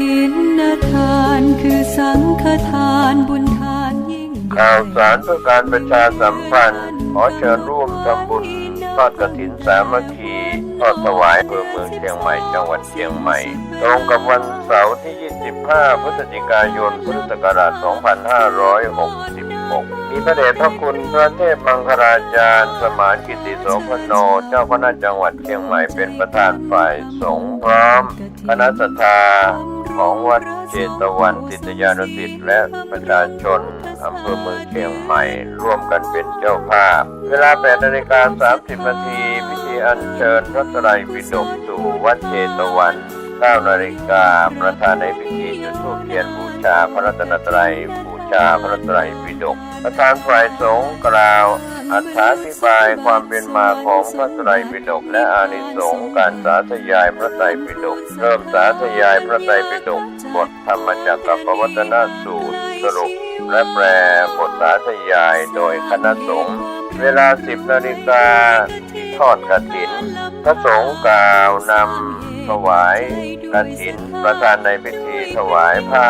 ถินทานคือสังฆทานบุญทานยิ่งใหญ่ข่าวสารเพื่อการประชาสัมพันธ์ขอเชิญร่วมทำบุญทอดกฐินสามัคคีทอดถวายอำเภอเมืองเชียงใหม่จังหวัดเชียงใหม่ตรงกับวันเสาร์ที่25พฤศจิกายนพุทธศักราช2566มีพระเดชพระคุณพระเทพมังคลาจารย์สมานกิติโสพโนเจ้าคณะจังหวัดเชียงใหม่เป็นประธานฝ่ายสงฆ์พร้อมคณะศรัทธาของวัดเชตวันศิษยานุศิษย์และประชาชนอำเภอเมืองเชียงใหม่ร่วมกันเป็นเจ้าภาพเวลา 8:30 น.พิธีอัญเชิญพระไตรปิฎกสู่วัดเชตวัน 9 นาฬิกาประธานในพิธีจุดธูปเทียนบูชาพระรัตนตรัยบูชาพระไตรปิฎกประธานฝ่ายสงฆ์กล่าวอธิบายความเป็นมาของพระไตรปิฎกและอานิสงส์การสาธยายพระไตรปิฎกเริ่มสาธยายพระไตรปิฎกบทธรรมจักรปวัตตนสูตรสรุปและแปลบทสาธยายโดยคณะสงฆ์เวลา 10 นาฬิกาที่ทอดกฐินพระสงฆ์กล่าวนำถวายกฐินประธานในพิธีถวายผ้า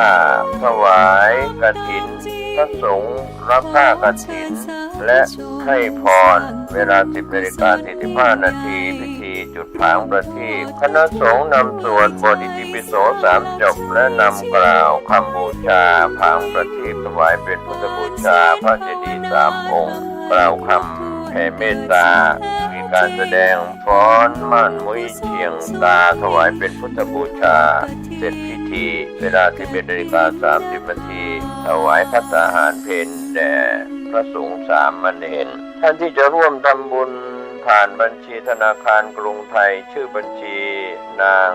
ถวายกฐินพระสงฆ์รับผ้ากฐินและให้พรเวลา 10:45 น.พิธีจุดผางประทีปคณะสงฆ์นำสวดบทอิติปิโส3 จบและนำกล่าวคำบูชาผางประทีปถวายเป็นพุทธบูชาพระเจดีย์3 องค์กล่าวคำแผ่เมตตามีการแสดงฟ้อนม่านมุ้ยเชียงตาถวายเป็นพุทธบูชาเสร็จพิธีเวลา 11:30 น.ถวายภัตตาหารเพลแด่พระสงฆ์สามเณรท่านที่จะร่วมทำบุญผ่านบัญชีธนาคารกรุงไทยชื่อบัญชีนาง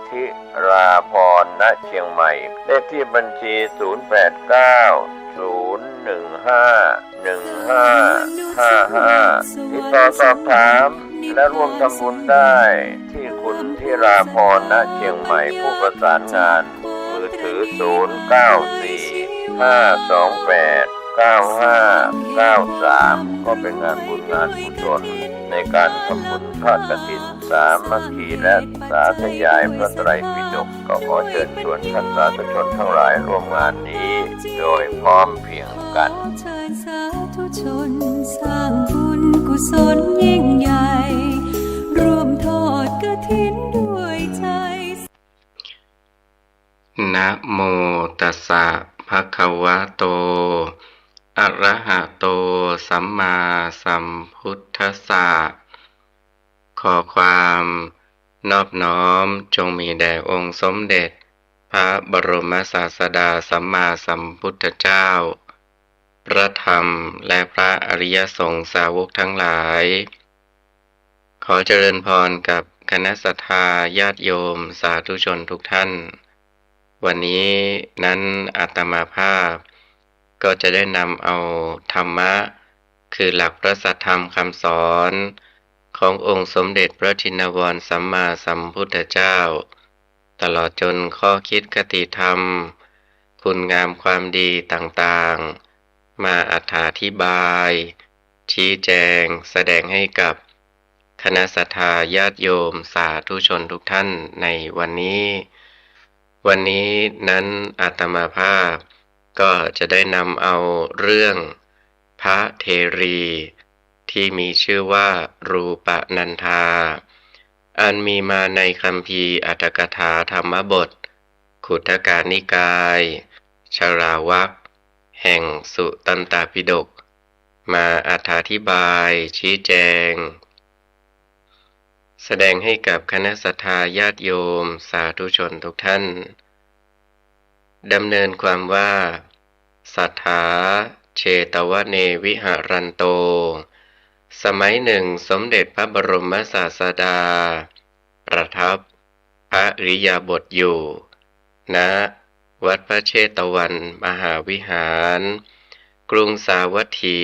ธิราพร ณ เชียงใหม่เลขที่บัญชี 0890151555 ติดต่อสอบถามและร่วมทำบุญได้ที่คุณธิราพร ณ เชียงใหม่ผู้ประสานงานมือถือ 0945289593 ก็เป็นงานบุญงานกุศลในการทำบุญทอดกฐินสามัคคีและสาธยายพระไตรปิฎกก็ขอเชิญชวนท่านสาธุชนทั้งหลายร่วมงานนี้โดยพร้อมเพรียงกันเชิญสาธุชนสร้างบุญกุศลยิ่งใหญ่ร่วมทอดกฐินด้วยใจนะโมตัสสะภะคะวะโตอะระหะโตสัมมาสัมพุทธัสสะขอความนอบน้อมจงมีแด่องค์สมเด็จพระบรมศาสดาสัมมาสัมพุทธเจ้าพระธรรมและพระอริยสงฆ์สาวกทั้งหลายขอเจริญพรกับคณะศรัทธาญาติโยมสาธุชนทุกท่านวันนี้นั้นอาตมาภาพก็จะได้นำเอาธรรมะคือหลักพระสัทธรรมคำสอนขององค์สมเด็จพระชินวรสัมมาสัมพุทธเจ้าตลอดจนข้อคิดคติธรรมคุณงามความดีต่างๆมาอธิบายชี้แจงแสดงให้กับคณะศรัทธาญาติโยมสาธุชนทุกท่านในวันนี้นั้นอาตมาภาพก็จะได้นำเอาเรื่องพระเทรีที่มีชื่อว่ารูปนันธาอันมีมาในคัมภีร์อรรถกถาธรรมบทขุททกนิกายชราวรรคแห่งสุตตันตปิฎกมาอธิบายชี้แจงแสดงให้กับคณะศรัทธาญาติโยมสาธุชนทุกท่านดำเนินความว่าสัทธาเชตวเนวิหารันโตสมัยหนึ่งสมเด็จพระบรมศาสดาประทับพระอิริยาบถอยู่ณวัดพระเชตวันมหาวิหารกรุงสาวัตถี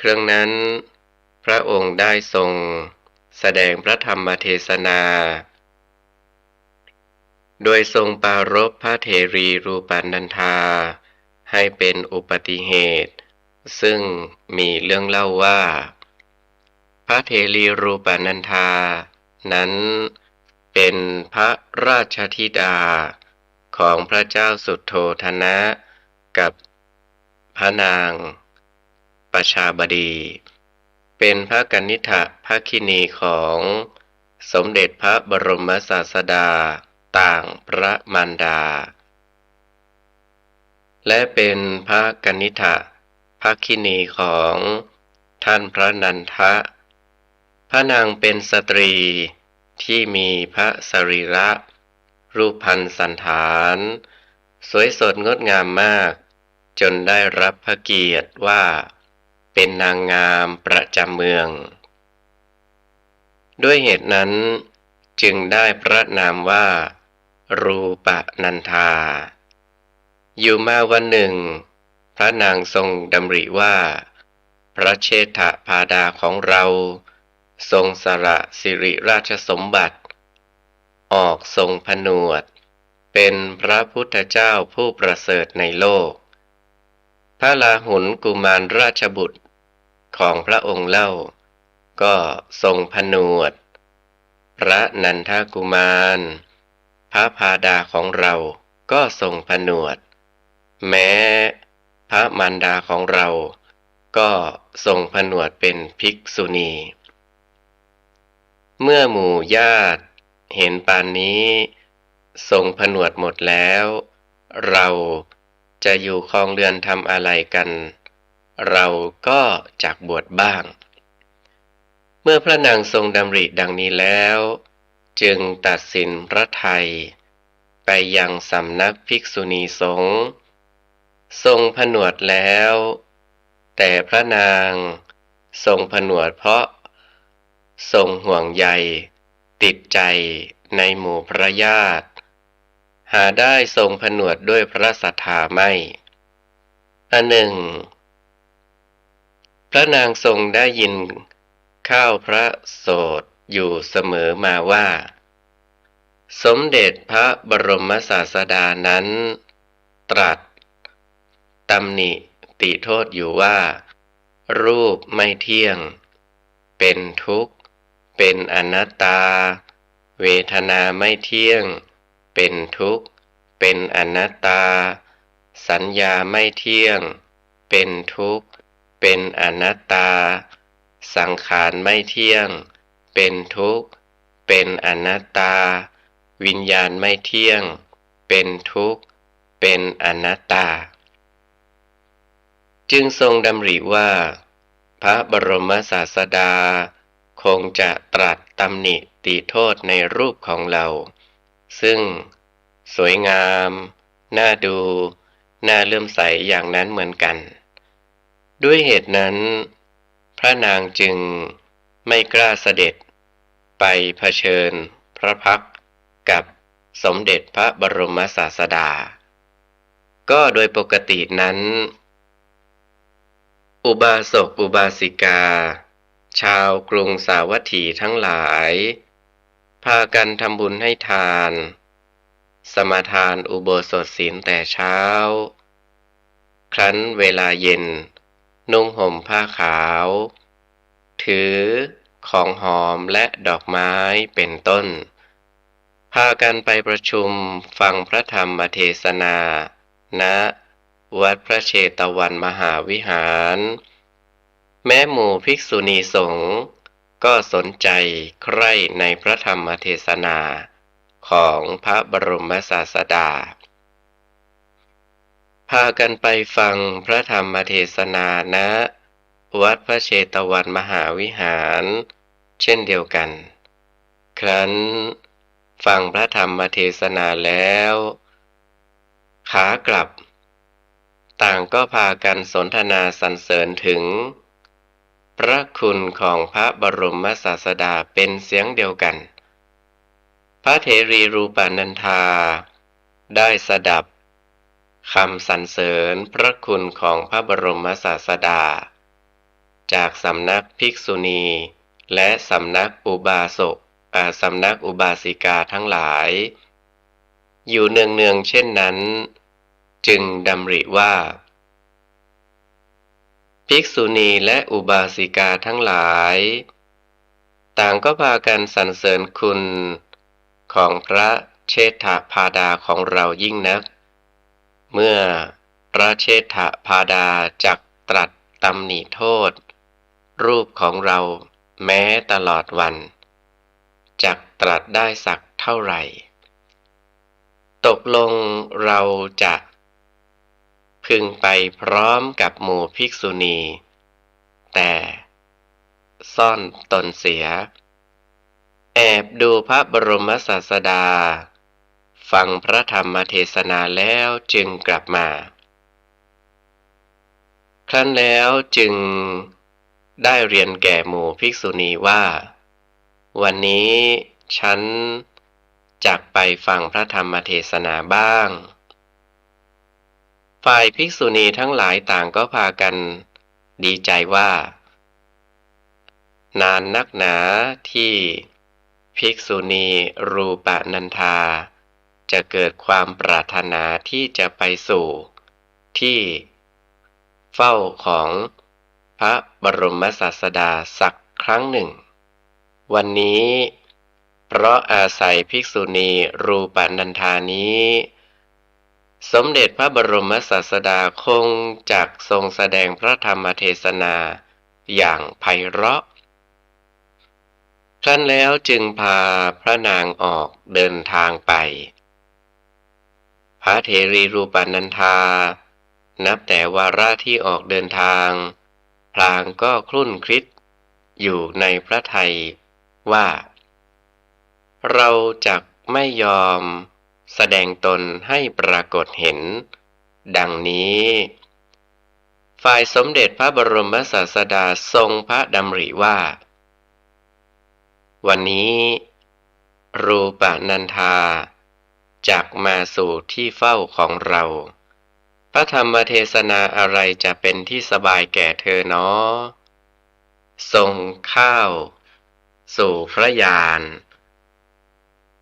ครั้งนั้นพระองค์ได้ทรงแสดงพระธรรมเทศนาโดยทรงปรารภพระเทรีรูปนันธาให้เป็นอุบัติเหตุซึ่งมีเรื่องเล่าว่าพระเทรีรูปนันธานั้นเป็นพระราชธิดา ของพระเจ้าสุโธทนะกับพระนางประชาบดีเป็นพระกนิษฐภคินีของสมเด็จพระบรมศาสดาต่างพระมารดาและเป็นพระกนิษฐภคินีของท่านพระนันทะพระนางเป็นสตรีที่มีพระสรีระรูปพรรณสันฐานสวยสดงดงามมากจนได้รับพระเกียรติว่าเป็นนางงามประจำเมืองด้วยเหตุนั้นจึงได้พระนามว่ารูปนันธาอยู่มาวันหนึ่งพระนางทรงดำริว่าพระเชษฐพาดาของเราทรงสละสิริราชสมบัติออกทรงผนวดเป็นพระพุทธเจ้าผู้ประเสริฐในโลกพระราหุลกุมารราชบุตรของพระองค์เล่าก็ทรงผนวดพระนันทกุมารพระพาดาของเราก็ทรงผนวดแม้พระมารดาของเราก็ทรงผนวดเป็นภิกษุณีเมื่อหมู่ญาติเห็นปานนี้ทรงผนวดหมดแล้วเราจะอยู่ครองเรือนทำอะไรกันเราก็จักบวชบ้างเมื่อพระนางทรงดำริดังนี้แล้วจึงตัดสินพระทัยไปยังสำนักภิกษุณีสงฆ์ทรงผนวดแล้วแต่พระนางทรงผนวดเพราะทรงห่วงใยติดใจในหมู่พระญาติหาได้ทรงผนวดด้วยพระศรัทธาไม่อันหนึ่งพระนางทรงได้ยินข้าวพระโสษอยู่เสมอมาว่าสมเด็จพระบรมศาสดานั้นตรัสตำหนิติโทษอยู่ว่ารูปไม่เที่ยงเป็นทุกข์เป็นอนัตตาเวทนาไม่เที่ยงเป็นทุกข์เป็นอนัตตาสัญญาไม่เที่ยงเป็นทุกข์เป็นอนัตตาสังขารไม่เที่ยงเป็นทุกข์เป็นอนัตตาวิญญาณไม่เที่ยงเป็นทุกข์เป็นอนัตตาจึงทรงดำริว่าพระบรมศาสดาคงจะตรัสตำหนิติโทษในรูปของเราซึ่งสวยงามน่าดูน่าเลื่อมใสอย่างนั้นเหมือนกันด้วยเหตุนั้นพระนางจึงไม่กล้าเสด็จไปเผชิญพระพักตร์กับสมเด็จพระบรมศาสดาก็โดยปกตินั้นอุบาสกอุบาสิกาชาวกรุงสาวัตถีทั้งหลายพากันทำบุญให้ทานสมาทานอุโบสถศีลแต่เช้าครั้นเวลาเย็นนุ่งห่มผ้าขาวถือของหอมและดอกไม้เป็นต้นพากันไปประชุมฟังพระธรรมเทศนาณวัดพระเชตวันมหาวิหารแม้หมู่ภิกษุณีสงฆ์ก็สนใจใคร่ในพระธรรมเทศนาของพระบรมศาสดาพากันไปฟังพระธรรมเทศนาณวัดพระเชตวันมหาวิหารเช่นเดียวกันครั้นฟังพระธรรมเทศนาแล้วขากลับต่างก็พากันสนทนาสรรเสริญถึงพระคุณของพระบรมศาสดาเป็นเสียงเดียวกันพระเถรีรูปนันธาได้สดับคำสรรเสริญพระคุณของพระบรมศาสดาจากสำนักภิกษุณีและสำนักอุบาสกสำนักอุบาสิกาทั้งหลายอยู่เนืองๆเช่นนั้นจึงดำริว่าภิกษุณีและอุบาสิกาทั้งหลายต่างก็พากันสรรเสริญคุณของพระ เชษฐพาดาของเรายิ่งนักเมื่อพระเชษฐพาดาจักตรัสตำหนิโทษรูปของเราแม้ตลอดวันจักตรัสได้สักเท่าไหร่ตกลงเราจะพึงไปพร้อมกับหมู่ภิกษุณีแต่ซ่อนตนเสียแอบดูพระบรมศาสดาฟังพระธรรมเทศนาแล้วจึงกลับมาครั้นแล้วจึงได้เรียนแก่หมู่ภิกษุณีว่าวันนี้ฉันจักไปฟังพระธรรมเทศนาบ้างฝ่ายภิกษุณีทั้งหลายต่างก็พากันดีใจว่านานนักหนาที่ภิกษุณีรูปนันธาจะเกิดความปรารถนาที่จะไปสู่ที่เฝ้าของพระบรมศาสดาสักครั้งหนึ่งวันนี้เพราะอาศัยภิกษุณีรูปนันธานี้สมเด็จพระบรมศาสดาคงจักทรงแสดงพระธรรมเทศนาอย่างไพเราะครั้นแล้วจึงพาพระนางออกเดินทางไปพระเถรีรูปนันธานับแต่วาระที่ออกเดินทางพลางก็คลุ่นคิดอยู่ในพระทัยว่าเราจักไม่ยอมแสดงตนให้ปรากฏเห็นดังนี้ฝ่ายสมเด็จพระบรมศาสดาทรงพระดำริว่าวันนี้รูปนันธาจักมาสู่ที่เฝ้าของเราพระธรรมเทศนาอะไรจะเป็นที่สบายแก่เธอเนาะส่งข้าวสู่พระยาน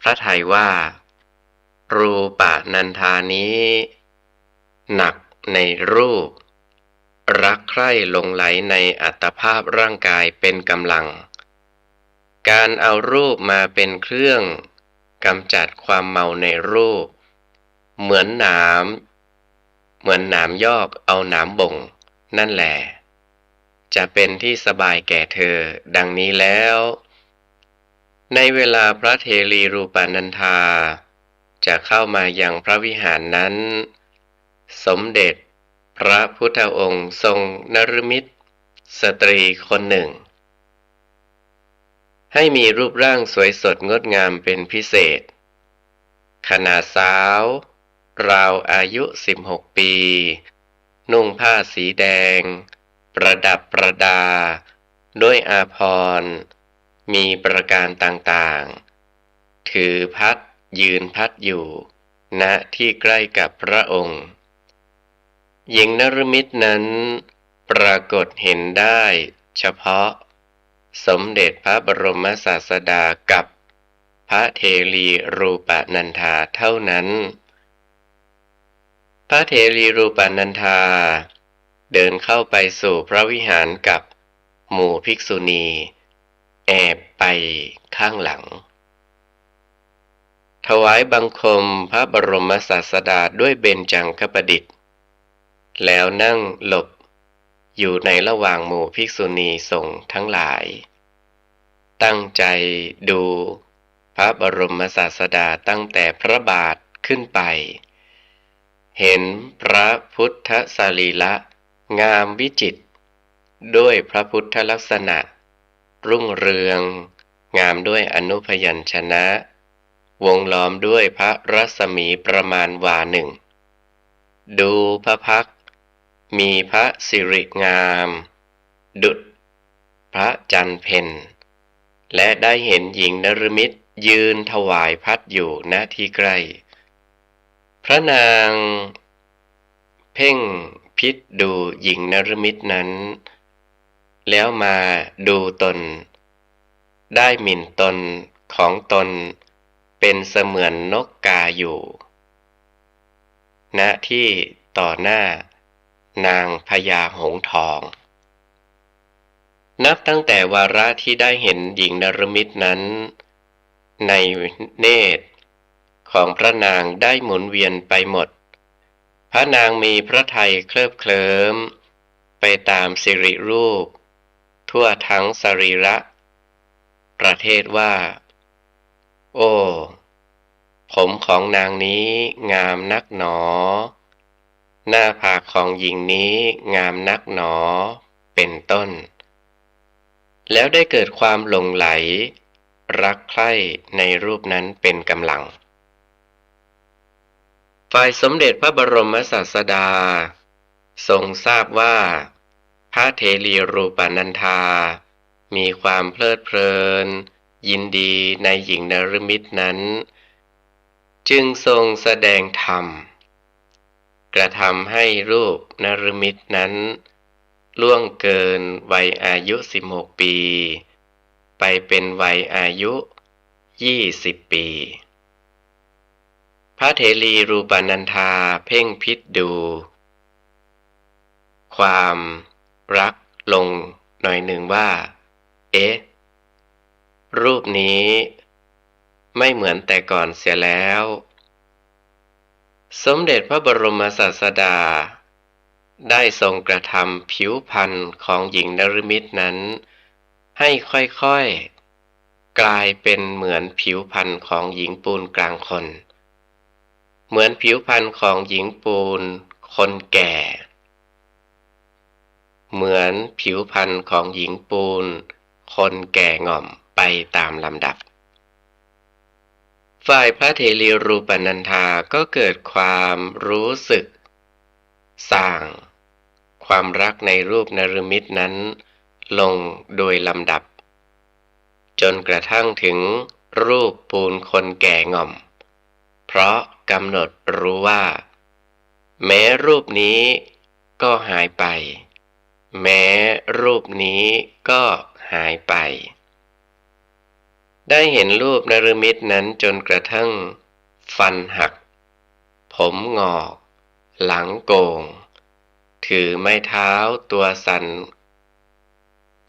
พระทัยว่ารูปนันธานี้หนักในรูปรักใคร่หลงไหลในอัตภาพร่างกายเป็นกำลังการเอารูปมาเป็นเครื่องกำจัดความเมาในรูปเหมือนหนามยอกเอาหนามบ่งนั่นแหละจะเป็นที่สบายแก่เธอดังนี้แล้วในเวลาพระเถรีรูปนันธาจะเข้ามายังพระวิหารนั้นสมเด็จพระพุทธองค์ทรงนฤมิตสตรีคนหนึ่งให้มีรูปร่างสวยสดงดงามเป็นพิเศษขณะสาวราวอายุ16 ปีนุ่งผ้าสีแดงประดับประดาด้วยอาภรณ์มีประการต่างๆถือพัดยืนพัดอยู่ณที่ใกล้กับพระองค์หญิงนฤมิตนั้นปรากฏเห็นได้เฉพาะสมเด็จพระบรมศาสดากับพระเถรีรูปนันธาเท่านั้นพระเถรีรูปนันธาเดินเข้าไปสู่พระวิหารกับหมู่ภิกษุณีแอบไปข้างหลังถวายบังคมพระบรมศาสดาด้วยเบญจางคประดิษฐ์แล้วนั่งหลบอยู่ในระหว่างหมู่ภิกษุณีสงฆ์ทั้งหลายตั้งใจดูพระบรมศาสดาตั้งแต่พระบาทขึ้นไปเห็นพระพุทธสรีระงามวิจิตรด้วยพระพุทธลักษณะรุ่งเรืองงามด้วยอนุพยัญชนะวงล้อมด้วยพระรัศมีประมาณวาหนึ่งดูพระพักตร์มีพระสิริงามดุจพระจันทร์เพ็ญและได้เห็นหญิงนฤมิตยืนถวายพัดอยู่ณที่ใกล้พระนางเพ่งพิจดูหญิงนฤมิตนั้นแล้วมาดูตนได้หมิ่นตนของตนเป็นเสมือนนกกาอยู่ณที่ต่อหน้านางพญาหงส์ทองนับตั้งแต่วาระที่ได้เห็นหญิงนฤมิตนั้นในเนตร ของพระนางได้หมุนเวียนไปหมดพระนางมีพระทัยเคลิบเคลิ้มไปตามสิริรูปทั่วทั้งสรีระประเทศว่าโอ้ผมของนางนี้งามนักหนอหน้าผากของหญิงนี้งามนักหนอเป็นต้นแล้วได้เกิดความหลงไหลรักใคร่ในรูปนั้นเป็นกำลังฝ่ายสมเด็จพระบรมศาสดาทรงทราบว่าพระเถรีรูปนันธามีความเพลิดเพลินยินดีในหญิงนฤมิตนั้นจึงทรงแสดงธรรมกระทำให้รูปนฤมิตนั้นล่วงเกินวัยอายุ16 ปีไปเป็นวัยอายุ20 ปีพระเถรีรูปนันธาเพ่งพิจดูความรักลงหน่อยหนึ่งว่ารูปนี้ไม่เหมือนแต่ก่อนเสียแล้วสมเด็จพระบรมศาสดาได้ทรงกระทำผิวพรรณของหญิงนฤมิตนั้นให้ค่อยๆกลายเป็นเหมือนผิวพรรณของหญิงปูนกลางคนเหมือนผิวพรรณของหญิงปูนคนแก่เหมือนผิวพรรณของหญิงปูนคนแก่ง่อมไปตามลำดับฝ่ายพระเถรีรูปนันธาก็เกิดความรู้สึกสร้างความรักในรูปนฤมิตนั้นลงโดยลำดับจนกระทั่งถึงรูปปูนคนแก่ง่อมเพราะกำหนดรู้ว่าแม้รูปนี้ก็หายไปแม้รูปนี้ก็หายไปได้เห็นรูปนฤมิตนั้นจนกระทั่งฟันหักผมงอกหลังโก่งถือไม้เท้าตัวสั่น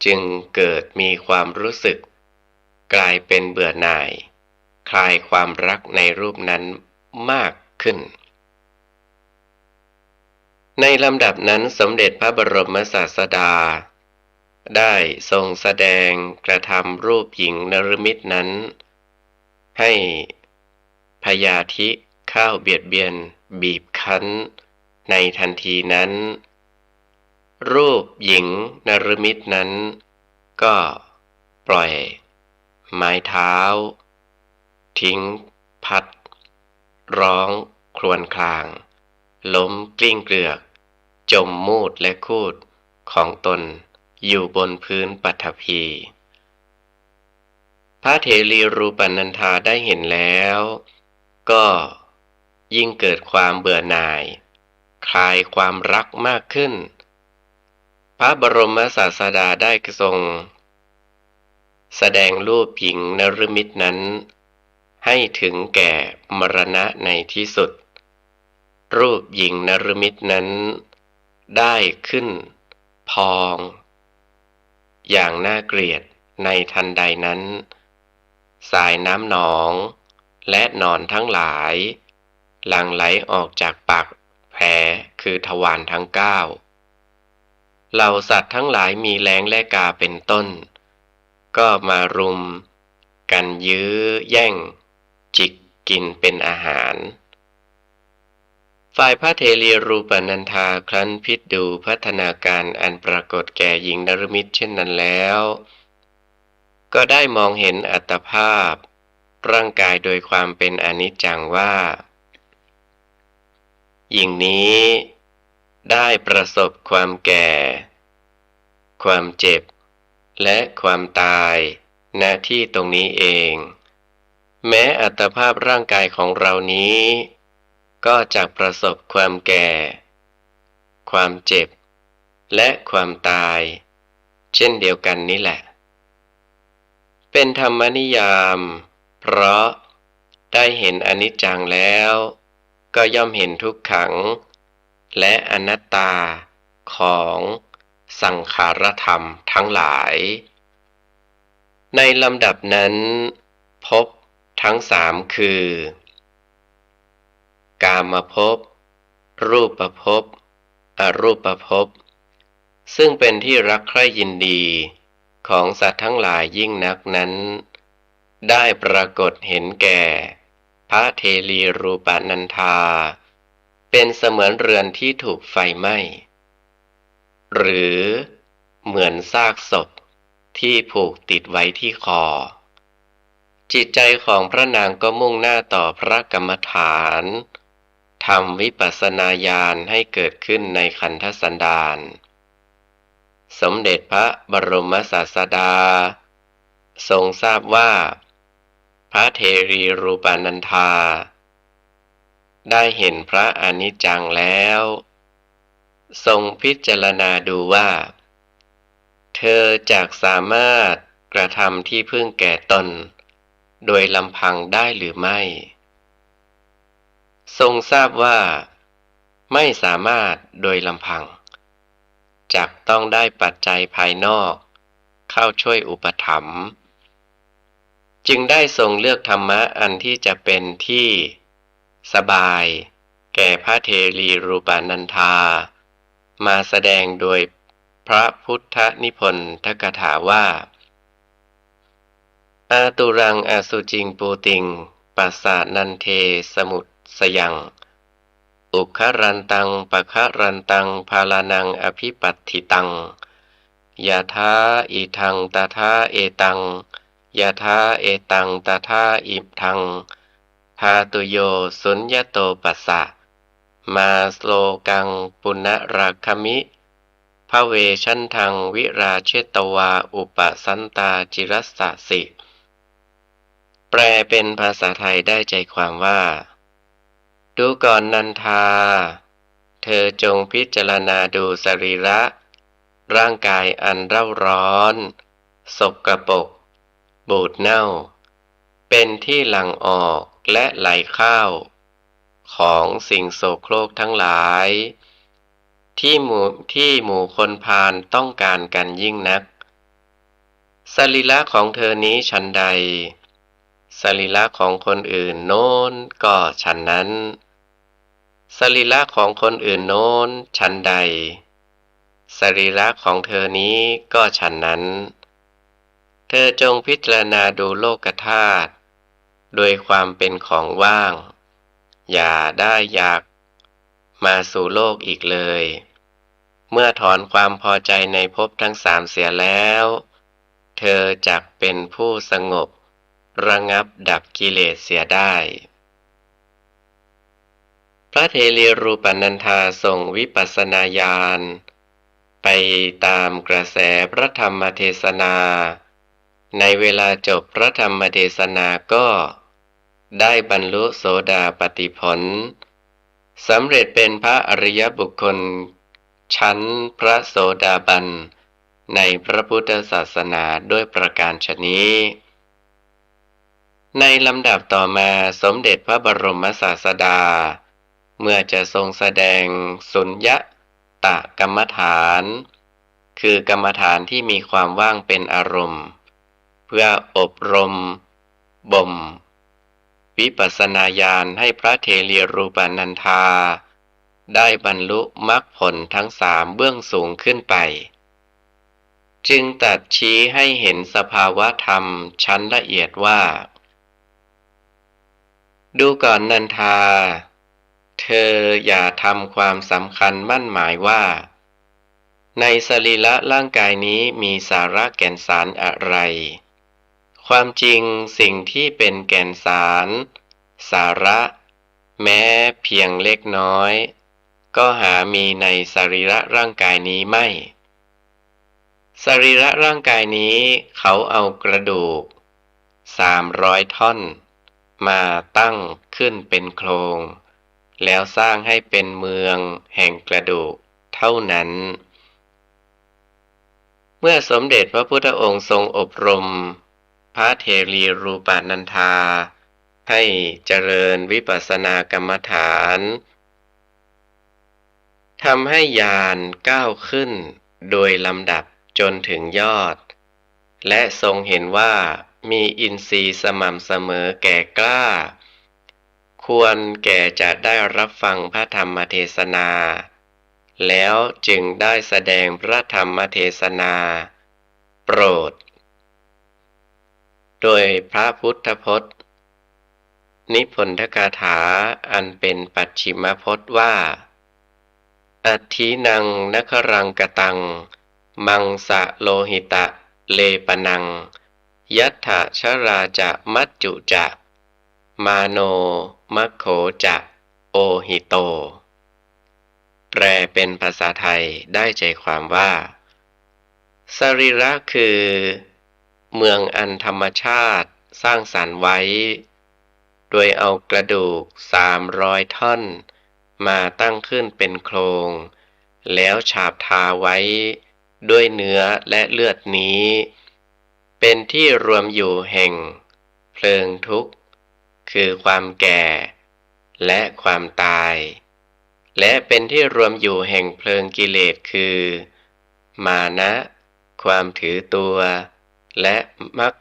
จึงเกิดมีความรู้สึกกลายเป็นเบื่อหน่ายคลายความรักในรูปนั้นมากขึ้นในลำดับนั้นสมเด็จพระบรมศาสดาได้ทรงแสดงกระทำรูปหญิงนฤมิตนั้นให้พยาธิเข้าเบียดเบียนบีบคั้นในทันทีนั้นรูปหญิงนฤมิตนั้นก็ปล่อยไม้เท้าทิ้งพัดร้องครวญครางล้มกลิ้งเกลือกจมมูดและคูดของตนอยู่บนพื้นปฐพีพระเถรีรูปนันธาได้เห็นแล้วก็ยิ่งเกิดความเบื่อหน่ายคลายความรักมากขึ้นพระบรมศาสดาได้ทรงแสดงรูปหญิงนฤมิตนั้นให้ถึงแก่มรณะในที่สุดรูปหญิงนฤมิตนั้นได้ขึ้นพองอย่างน่าเกลียดในทันใดนั้นสายน้ำหนองและหนอนทั้งหลายหลั่งไหลออกจากปากแผลคือทวารทั้ง9เหล่าสัตว์ทั้งหลายมีแล้งและกาเป็นต้นก็มารุมกันยื้อแย่งจิกกินเป็นอาหารฝ่ายพระเถรีรูปนันธาครั้นพิจดูพัฒนาการอันปรากฏแก่หญิงนฤมิตเช่นนั้นแล้วก็ได้มองเห็นอัตภาพร่างกายโดยความเป็นอนิจจังว่าหญิงนี้ได้ประสบความแก่ความเจ็บและความตายณที่ตรงนี้เองแม้อัตภาพร่างกายของเรานี้ก็จะประสบความแก่ความเจ็บและความตายเช่นเดียวกันนี้แหละเป็นธรรมนิยามเพราะได้เห็นอนิจจังแล้วก็ย่อมเห็นทุกขังและอนัตตาของสังขารธรรมทั้งหลายในลำดับนั้นพบทั้ง3คือ กามภพรูปภพอรูปภพซึ่งเป็นที่รักใคร่ยินดีของสัตว์ทั้งหลายยิ่งนักนั้นได้ปรากฏเห็นแก่พระเทลีรูปนันธาเป็นเสมือนเรือนที่ถูกไฟไหม้หรือเหมือนซากศพที่ผูกติดไว้ที่คอจิตใจของพระนางก็มุ่งหน้าต่อพระกรรมฐานทำวิปัสสนาญาณให้เกิดขึ้นในขันธสันดานสมเด็จพระบรมศาสดาทรงทราบว่าพระเทรีรูปนันธาได้เห็นพระอนิจจังแล้วทรงพิจารณาดูว่าเธอจักสามารถกระทำที่พึ่งแก่ตนโดยลำพังได้หรือไม่ทรงทราบว่าไม่สามารถโดยลำพังจักต้องได้ปัจจัยภายนอกเข้าช่วยอุปถัมภ์จึงได้ทรงเลือกธรรมะอันที่จะเป็นที่สบายแก่พระเทรีรูปนันธามาแสดงโดยพระพุทธนิพนธกถาว่าอาตุรังอสุจิงปูติงปัสสะนันเทสมุตสยังอุครันตังปะคะรันตังภาลานังอภิปัตถิตังยะถาอิทังตถาเอตังยะถาเอตังตถาอิทังธาตุโยสุญญโตปัสสะมาสโลกังปุณราคมิภเวชันทังวิราเชตวาอุปสันตาจิรัสสะสิแปลเป็นภาษาไทยได้ใจความว่าดูก่อนนันทาเธอจงพิจารณาดูสรีระร่างกายอันเร่าร้อนสกปรกบูดเน่าเป็นที่หลั่งออกและไหลเข้าของสิ่งโสโครกทั้งหลายที่หมู่คนพาลต้องการกันยิ่งนักสรีระของเธอนี้ฉันใดสรีระของคนอื่นโน้นก็ฉันนั้นสรีระของคนอื่นโน้นฉันใดสรีระของเธอนี้ก็ฉันนั้นเธอจงพิจารณาดูโลกธาตุโดยความเป็นของว่างอย่าได้อยากมาสู่โลกอีกเลยเมื่อถอนความพอใจในภพทั้งสามเสียแล้วเธอจักเป็นผู้สงบระงับดับกิเลสเสียได้พระเทรีรูปนันธาทรงวิปัสสนาญาณไปตามกระแสพระธรรมเทศนาในเวลาจบพระธรรมเทศนาก็ได้บรรลุโสดาปัตติผลสำเร็จเป็นพระอริยบุคคลชั้นพระโสดาบันในพระพุทธศาสนาด้วยประการฉะนี้ในลำดับต่อมาสมเด็จพระบรมศาสดาเมื่อจะทรงแสดงสุญญตกรรมฐานคือกรรมฐานที่มีความว่างเป็นอารมณ์เพื่ออบรมบ่มวิปัสสนาญาณให้พระเทรีรูปนันธาได้บรรลุมรรคผลทั้งสามเบื้องสูงขึ้นไปจึงตรัสชี้ให้เห็นสภาวะธรรมชั้นละเอียดว่าดูก่อนนันทาเธออย่าทำความสำคัญมั่นหมายว่าในสรีระร่างกายนี้มีสาระแก่นสารอะไรความจริงสิ่งที่เป็นแก่นสารสาระแม้เพียงเล็กน้อยก็หามีในสรีระร่างกายนี้ไม่สรีระร่างกายนี้เขาเอากระดูก300 ท่อนมาตั้งขึ้นเป็นโครงแล้วสร้างให้เป็นเมืองแห่งกระดูกเท่านั้นเมื่อสมเด็จพระพุทธองค์ทรงอบรมพระเทรีรูปนันธาให้เจริญวิปัสสนากรรมฐานทำให้ญาณก้าวขึ้นโดยลำดับจนถึงยอดและทรงเห็นว่ามีอินทรีย์สม่ำเสมอแก่กล้า ควรแก่จะได้รับฟังพระธรรมเทศนาแล้วจึงได้แสดงพระธรรมเทศนาโปรดโดยพระพุทธพจน์นิพนธกถาอันเป็นปัจฉิมพจน์ว่าอัทธินังนครังกตังมังสะโลหิตะเลปนังยัตถะชราจะมัจจุจะมาโนมัคโขจะโอหิโตแปลเป็นภาษาไทยได้ใจความว่าสรีระคือเมืองอันธรรมชาติสร้างสรรค์ไว้โดยเอากระดูก300 ท่อนมาตั้งขึ้นเป็นโครงแล้วฉาบทาไว้ด้วยเนื้อและเลือดนี้เป็นที่รวมอยู่แห่งเพลิงทุกข์คือความแก่และความตายและเป็นที่รวมอยู่แห่งเพลิงกิเลสคือมานะความถือตัวและมัค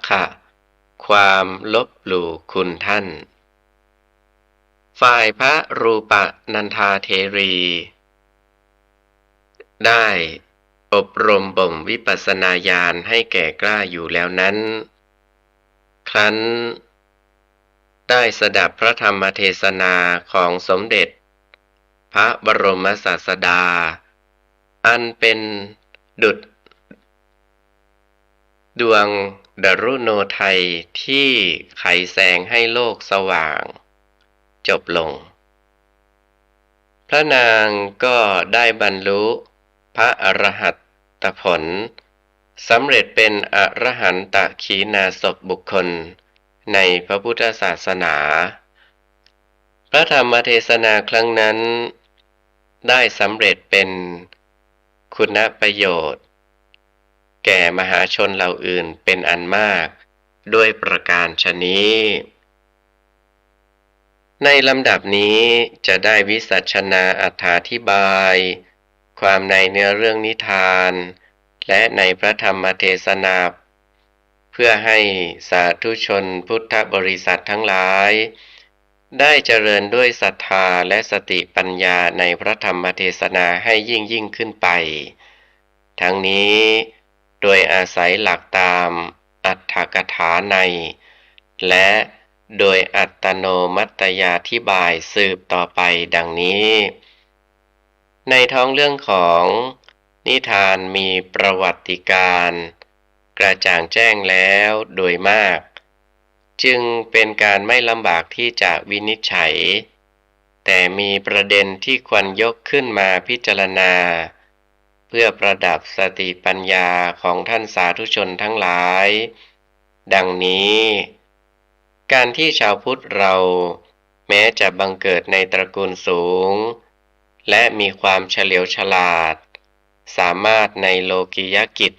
คะความลบหลู่คุณท่านฝ่ายพระรูปนันทาเถรีได้อบรมบ่มวิปัสสนาญาณให้แก่กล้าอยู่แล้วนั้นครั้นได้สดับพระธรรมเทศนาของสมเด็จพระบรมศาสดาอันเป็นดุจดวงดรุโนไทยที่ไขแสงให้โลกสว่างจบลงพระนางก็ได้บรรลุพระอรหัตตผลสำเร็จเป็นอรหันตขีณาสพบุคคลในพระพุทธศาสนาพระธรรมเทศนาครั้งนั้นได้สำเร็จเป็นคุณประโยชน์แก่มหาชนเหล่าอื่นเป็นอันมากด้วยประการฉะนี้ในลำดับนี้จะได้วิสัชนาอธิบายความในเนื้อเรื่องนิทานและในพระธรรมเทศนาเพื่อให้สาธุชนพุทธบริษัททั้งหลายได้เจริญด้วยศรัทธาและสติปัญญาในพระธรรมเทศนาให้ยิ่งขึ้นไปทั้งนี้โดยอาศัยหลักตามอรรถกถาในและโดยอัตโนมัตยาธิบายสืบต่อไปดังนี้ในท้องเรื่องของนิทานมีประวัติการกระจ่างแจ้งแล้วโดยมากจึงเป็นการไม่ลำบากที่จะวินิจฉัยแต่มีประเด็นที่ควรยกขึ้นมาพิจารณาเพื่อประดับสติปัญญาของท่านสาธุชนทั้งหลายดังนี้การที่ชาวพุทธเราแม้จะบังเกิดในตระกูลสูงและมีความเฉลียวฉลาดสามารถในโลกิยกิจ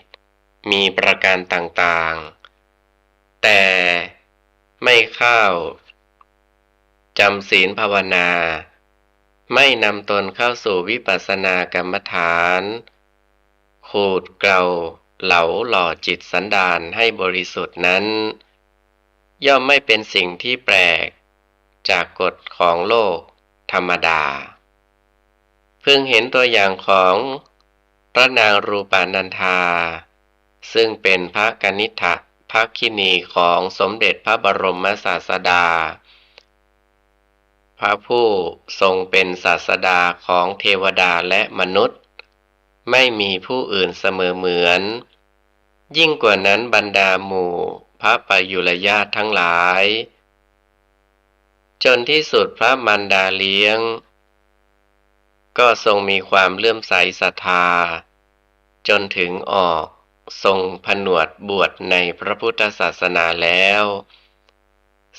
มีประการต่างๆแต่ไม่เข้าจำศีลภาวนาไม่นำตนเข้าสู่วิปัสสนากรรมฐานขูดเกลาเหลาหล่อจิตสันดานให้บริสุทธิ์นั้นย่อมไม่เป็นสิ่งที่แปลกจากกฎของโลกธรรมดาเพิ่งเห็นตัวอย่างของพระนางรูปนันธาซึ่งเป็นพระกนิษฐภักขินีของสมเด็จพระบรมศาสดาพระผู้ทรงเป็นศาสดาของเทวดาและมนุษย์ไม่มีผู้อื่นเสมอเหมือนยิ่งกว่านั้นบรรดาหมู่พระปยุรญาติทั้งหลายจนที่สุดพระมารดาเลี้ยงก็ทรงมีความเลื่อมใสศรัทธาจนถึงออกทรงผนวดบวชในพระพุทธศาสนาแล้ว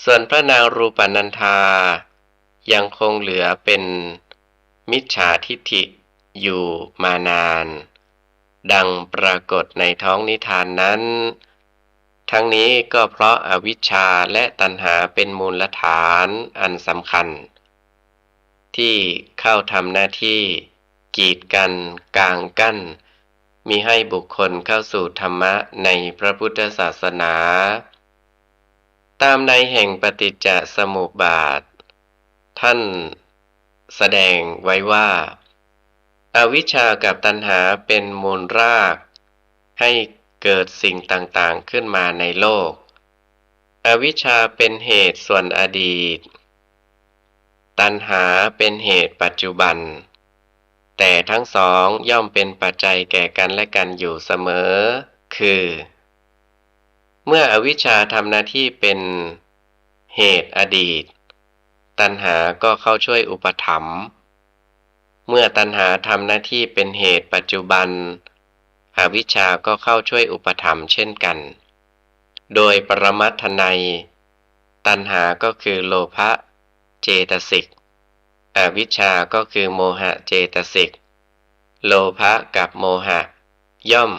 ส่วนพระนางรูปนันธายังคงเหลือเป็นมิจฉาทิฏฐิอยู่มานานดังปรากฏในท้องนิทานนั้นทั้งนี้ก็เพราะอวิชชาและตัณหาเป็นมูลฐานอันสำคัญที่เข้าทำหน้าที่กีดกันกางกั้นมิให้บุคคลเข้าสู่ธรรมะในพระพุทธศาสนา ตามในแห่งปฏิจจสมุปบาทท่านแสดงไว้ว่าอวิชชากับตัณหาเป็นมูลรากให้เกิดสิ่งต่างๆขึ้นมาในโลกอวิชชาเป็นเหตุส่วนอดีตตัณหาเป็นเหตุปัจจุบันแต่ทั้งสองย่อมเป็นปัจจัยแก่กันและกันอยู่เสมอคือเมื่ออวิชชาทำหน้าที่เป็นเหตุอดีตตัณหาก็เข้าช่วยอุปถัมภ์เมื่อตัณหาทำหน้าที่เป็นเหตุปัจจุบันอวิชชาก็เข้าช่วยอุปถัมภ์เช่นกันโดยปรมัตถนัยตัณหาก็คือโลภะเจตสิกอวิชชาก็คือโมหะเจตสิกโลภะกับโมหะย่อม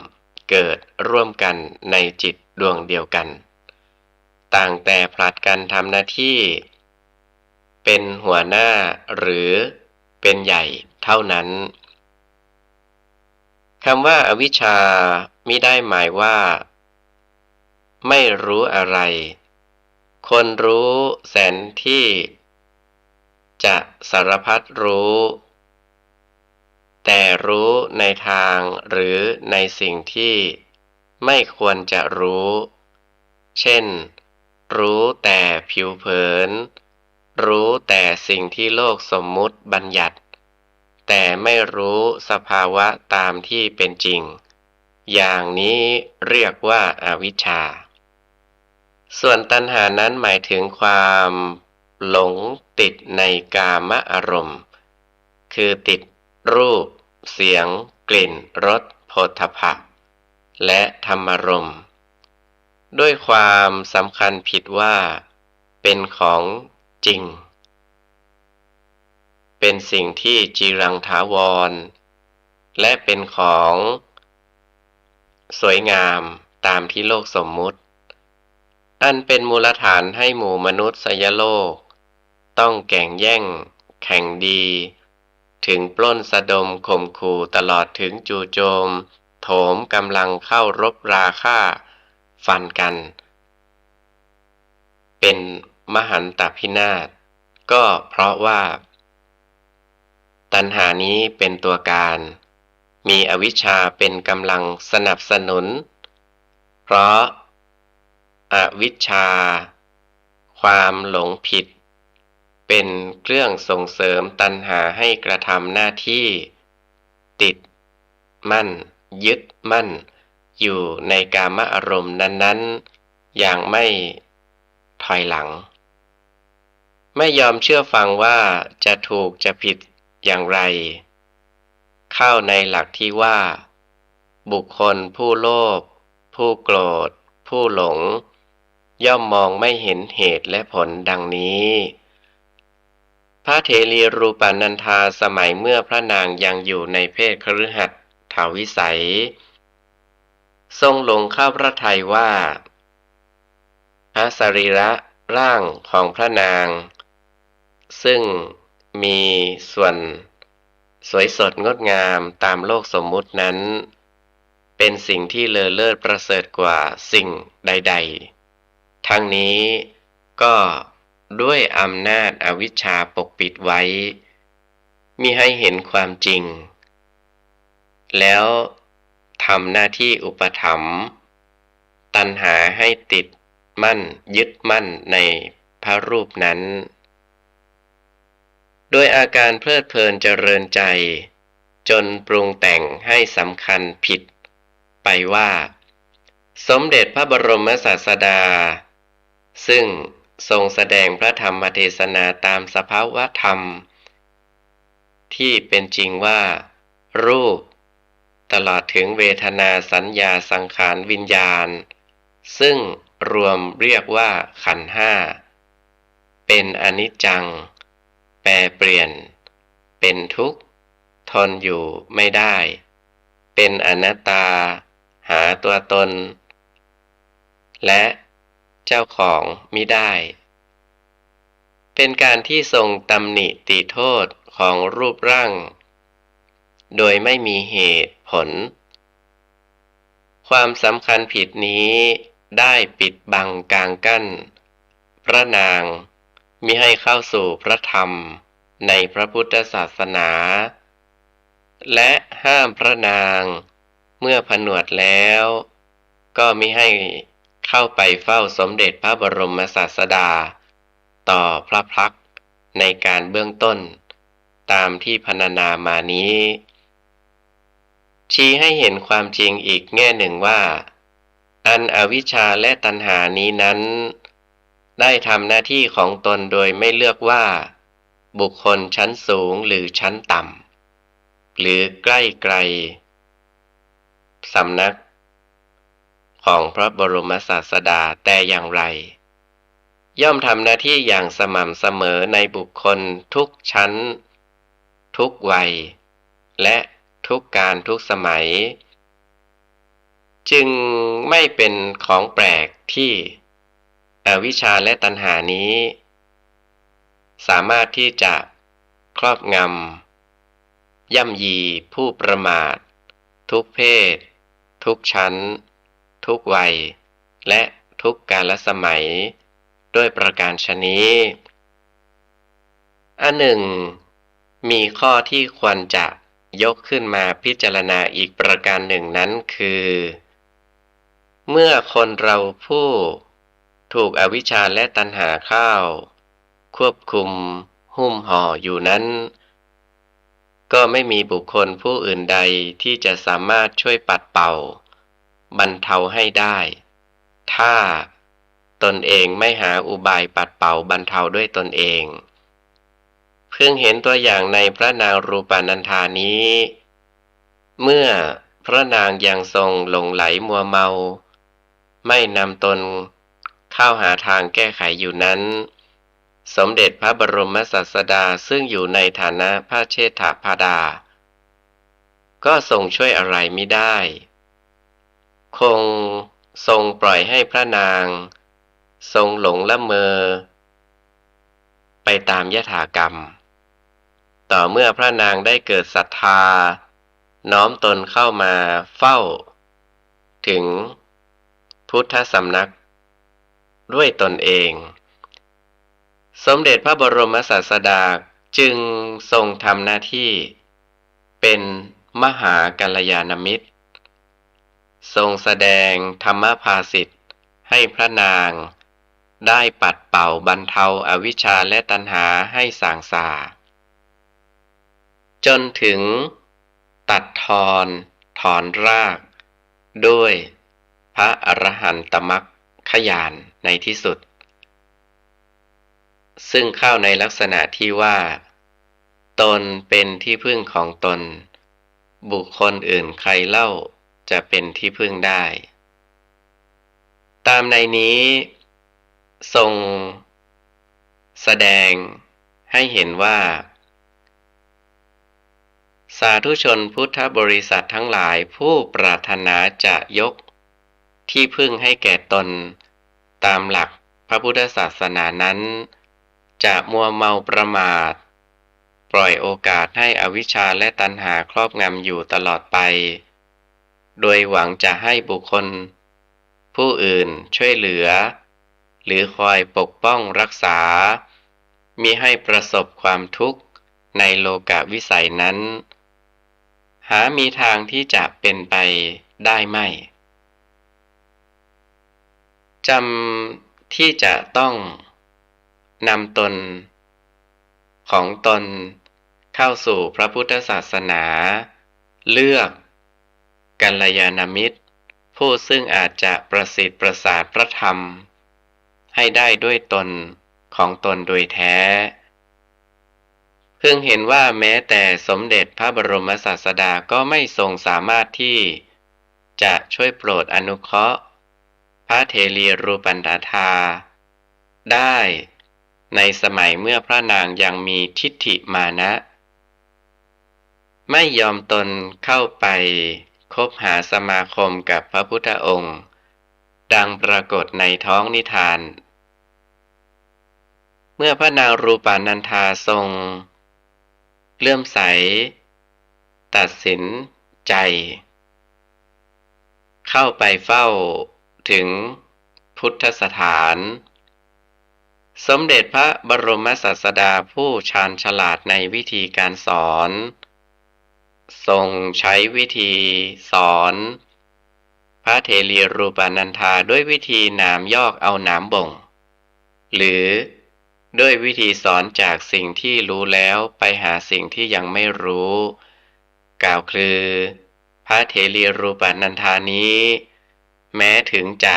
เกิดร่วมกันในจิตดวงเดียวกันต่างแต่ผลัดกันทำหน้าที่เป็นหัวหน้าหรือเป็นใหญ่เท่านั้นคำว่าอวิชชามิได้หมายว่าไม่รู้อะไรคนรู้แสนที่จะสารพัดรู้แต่รู้ในทางหรือในสิ่งที่ไม่ควรจะรู้เช่นรู้แต่ผิวเผินรู้แต่สิ่งที่โลกสมมุติบัญญัติแต่ไม่รู้สภาวะตามที่เป็นจริงอย่างนี้เรียกว่าอวิชชาส่วนตัณหานั้นหมายถึงความหลงติดในกามอารมณ์คือติดรูปเสียงกลิ่นรสโผฏฐัพพะและธรรมารมณ์ด้วยความสำคัญผิดว่าเป็นของจริงเป็นสิ่งที่จีรังถาวรและเป็นของสวยงามตามที่โลกสมมุติอันเป็นมูลฐานให้หมู่มนุษยโลกต้องแข่งแย่งแข่งดีถึงปล้นสะดมข่มขู่ตลอดถึงจู่โจมโถมกำลังเข้ารบราฆ่าฟันกันเป็นมหันตพินาศก็เพราะว่าตัณหานี้เป็นตัวการมีอวิชชาเป็นกำลังสนับสนุนเพราะอวิชชาความหลงผิดเป็นเครื่องส่งเสริมตัณหาให้กระทำหน้าที่ติดมั่นยึดมั่นอยู่ในกามอารมณ์นั้นๆอย่างไม่ถอยหลังไม่ยอมเชื่อฟังว่าจะถูกจะผิดอย่างไรเข้าในหลักที่ว่าบุคคลผู้โลภผู้โกรธผู้หลงย่อมมองไม่เห็นเหตุและผลดังนี้พระเถรีรูปนันธาสมัยเมื่อพระนางยังอยู่ในเพศคฤหัสถวิสัยทรงลงเข้าพระทัยว่าพระสรีระร่างของพระนางซึ่งมีส่วนสวยสดงดงามตามโลกสมมุตินั้นเป็นสิ่งที่เลอเลิศประเสริฐกว่าสิ่งใดๆทั้งนี้ก็ด้วยอำนาจอวิชชาปกปิดไว้มิให้เห็นความจริงแล้วทำหน้าที่อุปถัมภ์ตัณหาให้ติดมั่นยึดมั่นในพระรูปนั้นโดยอาการเพลิดเพลินเจริญใจจนปรุงแต่งให้สำคัญผิดไปว่าสมเด็จพระบรมศาสดาซึ่งทรงแสดงพระธรรมเทศนาตามสภาวะธรรมที่เป็นจริงว่ารูปตลอดถึงเวทนาสัญญาสังขารวิญญาณซึ่งรวมเรียกว่าขันธ์ห้าเป็นอนิจจังแปรเปลี่ยนเป็นทุกข์ทนอยู่ไม่ได้เป็นอนัตตาหาตัวตนและเจ้าของมิได้เป็นการที่ทรงตำหนิติโทษของรูปร่างโดยไม่มีเหตุผลความสำคัญผิดนี้ได้ปิดบังกางกั้น พระนางมิให้เข้าสู่พระธรรมในพระพุทธศาสนา และห้ามพระนางเมื่อผนวดแล้วก็มิให้เข้าไปเฝ้าสมเด็จพระบรมศาสดาต่อพระพักตร์ในการเบื้องต้นตามที่พรรณนามานี้ชี้ให้เห็นความจริงอีกแง่หนึ่งว่าอันอวิชชาและตัณหานี้นั้นได้ทำหน้าที่ของตนโดยไม่เลือกว่าบุคคลชั้นสูงหรือชั้นต่ำหรือใกล้ไกลสำนักของพระบรมศาสดาแต่อย่างไรย่อมทำหน้าที่อย่างสม่ำเสมอในบุคคลทุกชั้นทุกวัยและทุกการทุกสมัยจึงไม่เป็นของแปลกที่อวิชชาและตัณหานี้สามารถที่จะครอบงำย่ำยีผู้ประมาททุกเพศทุกชั้นทุกวัยและทุกกาลสมัยด้วยประการฉะนี้อันหนึ่งมีข้อที่ควรจะยกขึ้นมาพิจารณาอีกประการหนึ่งนั้นคือเมื่อคนเราผู้ถูกอวิชชาและตัณหาเข้าควบคุมหุ้มห่ออยู่นั้นก็ไม่มีบุคคลผู้อื่นใดที่จะสามารถช่วยปัดเป่าบรรเทาให้ได้ถ้าตนเองไม่หาอุบายปัดเป่าบรรเทาด้วยตนเองเพิ่งเห็นตัวอย่างในพระนางรูปานันธานี้เมื่อพระนางยังทรงหลงไหลมัวเมาไม่นำตนเข้าหาทางแก้ไขอยู่นั้นสมเด็จพระบรมศาสดาซึ่งอยู่ในฐานะพระเชษฐาภาดาก็ทรงช่วยอะไรมิได้คงทรงปล่อยให้พระนางทรงหลงละเมอไปตามยถากรรมต่อเมื่อพระนางได้เกิดศรัทธาน้อมตนเข้ามาเฝ้าถึงพุทธสำนักด้วยตนเองสมเด็จพระบรมศาสดาจึงทรงทำหน้าที่เป็นมหากัลยาณมิตรทรงแสดงธรรมภาสิทธิ์ให้พระนางได้ปัดเป่าบรรเทาอวิชชาและตัณหาให้ส่างสาจนถึงตัดถอนรากด้วยพระอรหันตมรรคญาณในที่สุดซึ่งเข้าในลักษณะที่ว่าตนเป็นที่พึ่งของตนบุคคลอื่นใครเล่าจะเป็นที่พึ่งได้ตามในนี้ทรงแสดงให้เห็นว่าสาธุชนพุทธบริษัททั้งหลายผู้ปรารถนาจะยกที่พึ่งให้แก่ตนตามหลักพระพุทธศาสนานั้นจะมัวเมาประมาทปล่อยโอกาสให้อวิชชาและตัณหาครอบงำอยู่ตลอดไปโดยหวังจะให้บุคคลผู้อื่นช่วยเหลือหรือคอยปกป้องรักษามิให้ประสบความทุกข์ในโลกวิสัยนั้นหามีทางที่จะเป็นไปได้ไม่จำที่จะต้องนำตนของตนเข้าสู่พระพุทธศาสนาเลือกกัลยาณมิตรผู้ซึ่งอาจจะประสิทธิ์ประสาทพระธรรมให้ได้ด้วยตนของตนโดยแท้เพิ่งเห็นว่าแม้แต่สมเด็จพระบรมศาสดาก็ไม่ทรงสามารถที่จะช่วยโปรดอนุเคราะห์พระเทลีรูปันธาได้ในสมัยเมื่อพระนางยังมีทิฏฐิมานะไม่ยอมตนเข้าไปคบหาสมาคมกับพระพุทธองค์ดังปรากฏในท้องนิทานเมื่อพระนางรูปานันธาทรงเลื่อมใสตัดสินใจเข้าไปเฝ้าถึงพุทธสถาน สมเด็จพระบรมศาสดาผู้ชาญฉลาดในวิธีการสอนทรงใช้วิธีสอนพระเถรีรูปานันธาด้วยวิธีหนามยอกเอาหนามบ่งหรือด้วยวิธีสอนจากสิ่งที่รู้แล้วไปหาสิ่งที่ยังไม่รู้กล่าวคือพระเถรีรูปานันธานี้แม้ถึงจะ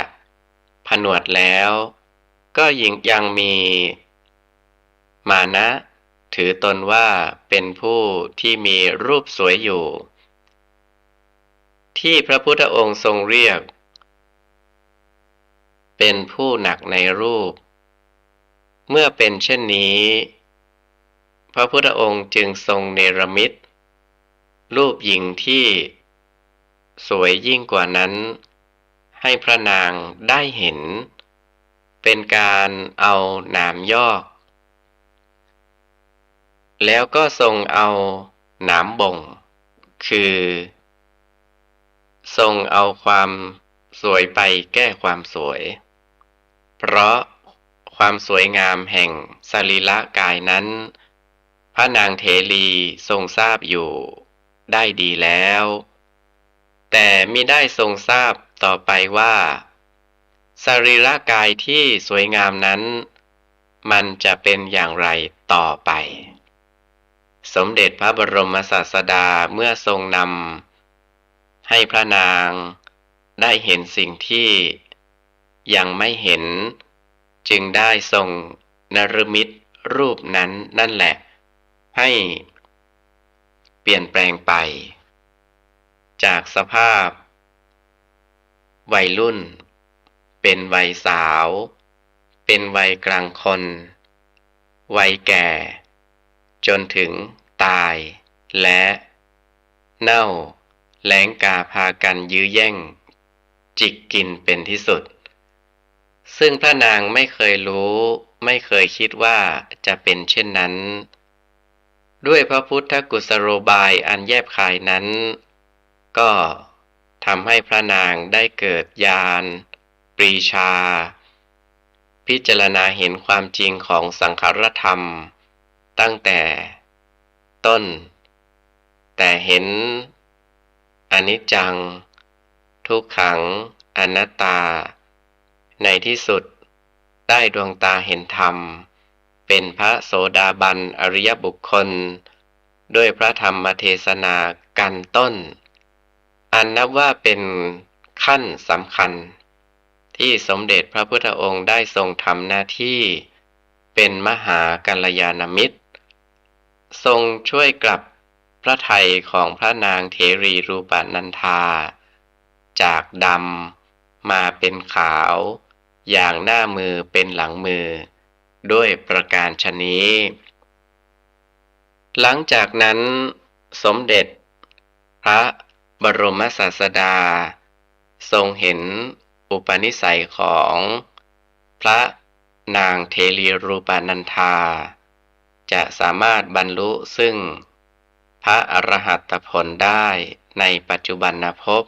ผนวดแล้วก็ยังมีมานะถือตนว่าเป็นผู้ที่มีรูปสวยอยู่ที่พระพุทธองค์ทรงเรียกเป็นผู้หนักในรูปเมื่อเป็นเช่นนี้พระพุทธองค์จึงทรงเนรมิตรูปหญิงที่สวยยิ่งกว่านั้นให้พระนางได้เห็นเป็นการเอาหนามยอกแล้วก็ทรงเอาหนามบ่งคือทรงเอาความสวยไปแก้ความสวยเพราะความสวยงามแห่งสรีระกายนั้นพระนางเถรีทรงทราบอยู่ได้ดีแล้วแต่มิได้ทรงทราบต่อไปว่าสรีระกายที่สวยงามนั้นมันจะเป็นอย่างไรต่อไปสมเด็จพระบรมศาสดาเมื่อทรงนำให้พระนางได้เห็นสิ่งที่ยังไม่เห็นจึงได้ทรงนรมิตรูปนั้นนั่นแหละให้เปลี่ยนแปลงไปจากสภาพวัยรุ่นเป็นวัยสาวเป็นวัยกลางคนวัยแก่จนถึงตายและเน่าแล้งกาพากันยื้อแย่งจิกกินเป็นที่สุดซึ่งพระนางไม่เคยรู้ไม่เคยคิดว่าจะเป็นเช่นนั้นด้วยพระพุทธกุศโลบายอันแยบคายนั้นก็ทำให้พระนางได้เกิดญาณปรีชาพิจารณาเห็นความจริงของสังขารธรรมตั้งแต่ต้นแต่เห็นอนิจจังทุกขังอนัตตาในที่สุดได้ดวงตาเห็นธรรมเป็นพระโสดาบันอริยบุคคลด้วยพระธรรมเทศนากันต้นอันนับว่าเป็นขั้นสำคัญที่สมเด็จพระพุทธองค์ได้ทรงทำหน้าที่เป็นมหากัลยาณมิตรทรงช่วยกลับพระทัยของพระนางเถรีรูปนันธาจากดำมาเป็นขาวอย่างหน้ามือเป็นหลังมือด้วยประการฉะนี้หลังจากนั้นสมเด็จพระบรมศาสดาทรงเห็นอุปนิสัยของพระนางเถรีรูปนันธาจะสามารถบรรลุซึ่งพระอรหัตผลได้ในปัจจุบันภพ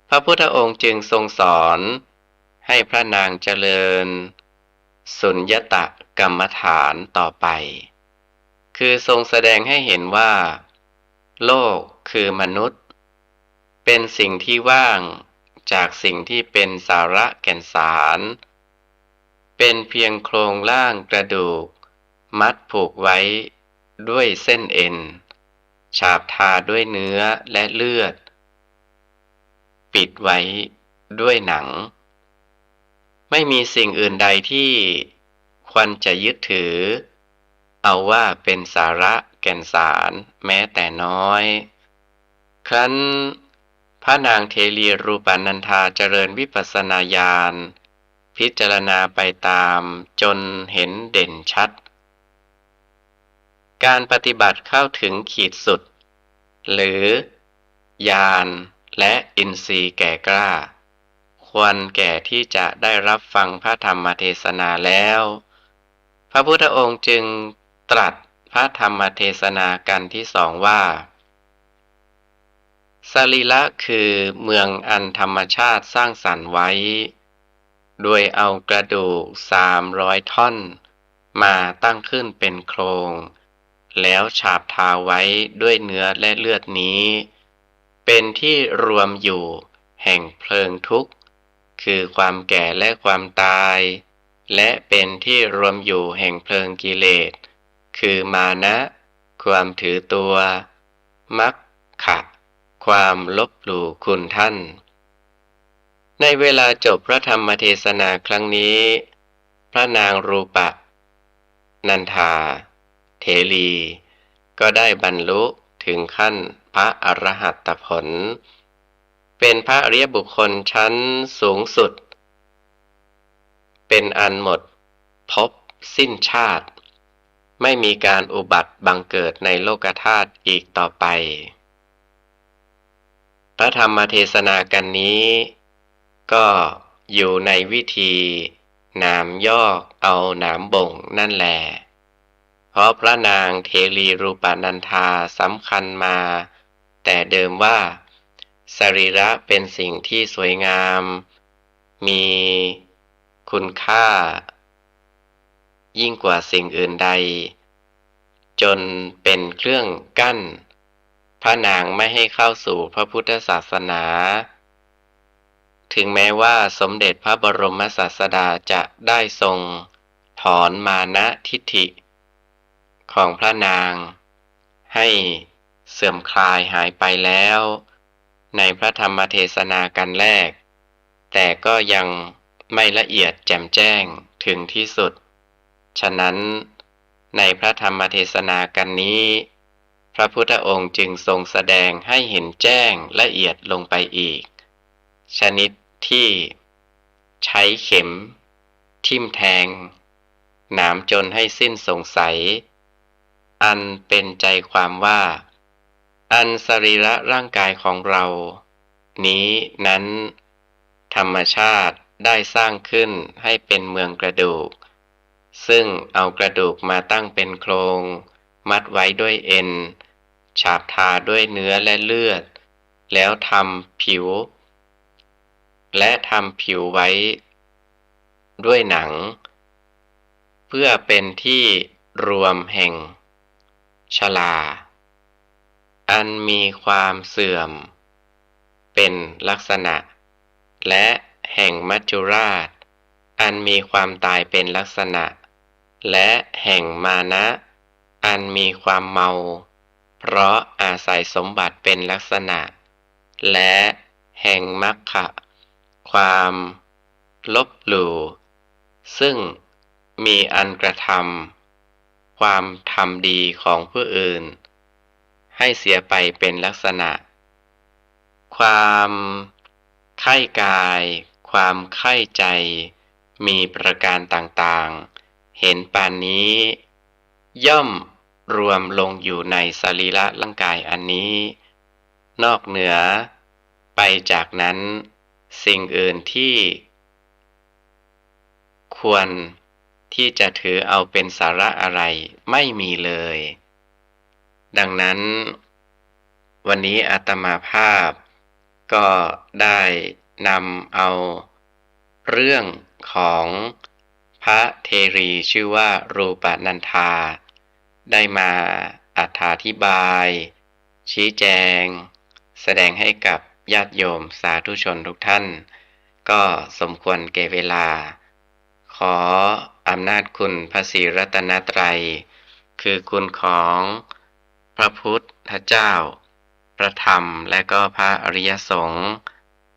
พระพุทธองค์จึงทรงสอนให้พระนางเจริญสุญญตกรรมฐานต่อไปคือทรงแสดงให้เห็นว่าโลกคือมนุษย์เป็นสิ่งที่ว่างจากสิ่งที่เป็นสาระแก่นสารเป็นเพียงโครงร่างกระดูกมัดผูกไว้ด้วยเส้นเอ็นฉาบทาด้วยเนื้อและเลือดปิดไว้ด้วยหนังไม่มีสิ่งอื่นใดที่ควรจะยึดถือเอาว่าเป็นสาระแก่นสารแม้แต่น้อยครั้นพระนางเถรีรูปนันธาเจริญวิปัสสนาญาณพิจารณาไปตามจนเห็นเด่นชัดการปฏิบัติเข้าถึงขีดสุดหรือญาณและอินทรีย์แก่กล้าควรแก่ที่จะได้รับฟังพระธรรมเทศนาแล้วพระพุทธองค์จึงตรัสพระธรรมเทศนากันที่สองว่าสรีระคือเมืองอันธรรมชาติสร้างสรรค์ไว้ โดยเอากระดูก300 ท่อนมาตั้งขึ้นเป็นโครงแล้วฉาบทาไว้ด้วยเนื้อและเลือดนี้เป็นที่รวมอยู่แห่งเพลิงทุกข์คือความแก่และความตายและเป็นที่รวมอยู่แห่งเพลิงกิเลสคือมานะความถือตัวมัคคะความลบหลู่คุณท่านในเวลาจบพระธรรมเทศนาครั้งนี้พระนางรูปนันทาเถรีก็ได้บรรลุถึงขั้นพระอรหัตผลเป็นพระอริยบุคคลชั้นสูงสุดเป็นอันหมดภพสิ้นชาติไม่มีการอุบัติบังเกิดในโลกธาตุอีกต่อไปพระธรรมเทศนากันนี้ก็อยู่ในวิธีหนามยอกเอาหนามบ่งนั่นแหละเพราะพระนางเทรีรูปนันธาสำคัญมาแต่เดิมว่าสรีระเป็นสิ่งที่สวยงามมีคุณค่ายิ่งกว่าสิ่งอื่นใดจนเป็นเครื่องกั้นพระนางไม่ให้เข้าสู่พระพุทธศาสนาถึงแม้ว่าสมเด็จพระบรมศาสดาจะได้ทรงถอนมานะทิฏฐิของพระนางให้เสื่อมคลายหายไปแล้วในพระธรรมเทศนากันแรกแต่ก็ยังไม่ละเอียดแจ่มแจ้งถึงที่สุดฉะนั้นในพระธรรมเทศนากันนี้พระพุทธองค์จึงทรงแสดงให้เห็นแจ้งละเอียดลงไปอีกชนิดที่ใช้เข็มทิ่มแทงหนามจนให้สิ้นสงสัยอันเป็นใจความว่าอันสรีระร่างกายของเรานี้นั้นธรรมชาติได้สร้างขึ้นให้เป็นเมืองกระดูกซึ่งเอากระดูกมาตั้งเป็นโครงมัดไว้ด้วยเอ็นฉาบทาด้วยเนื้อและเลือดแล้วทำผิวไว้ด้วยหนังเพื่อเป็นที่รวมแห่งชลาอันมีความเสื่อมเป็นลักษณะและแห่งมัจจุราชอันมีความตายเป็นลักษณะและแห่งมานะอันมีความเมาเพราะอาศัยสมบัติเป็นลักษณะและแห่งมัคคะความลบหลู่ซึ่งมีอันกระทำความทำดีของผู้อื่นให้เสียไปเป็นลักษณะความใคร่กายความใคร่ใจมีประการต่างๆเห็นปานนี้ย่อมรวมลงอยู่ในสรีระร่างกายอันนี้นอกเหนือไปจากนั้นสิ่งอื่นที่ควรที่จะถือเอาเป็นสาระอะไรไม่มีเลยดังนั้นวันนี้อาตมาภาพก็ได้นำเอาเรื่องของพระเทรีชื่อว่ารูปนันธาได้มาอธิบายชี้แจงแสดงให้กับญาติโยมสาธุชนทุกท่านก็สมควรแก่เวลาขออำนาจคุณพระศรีรัตนตรัยคือคุณของพระพุทธเจ้าพระธรรมและก็พระอริยสงฆ์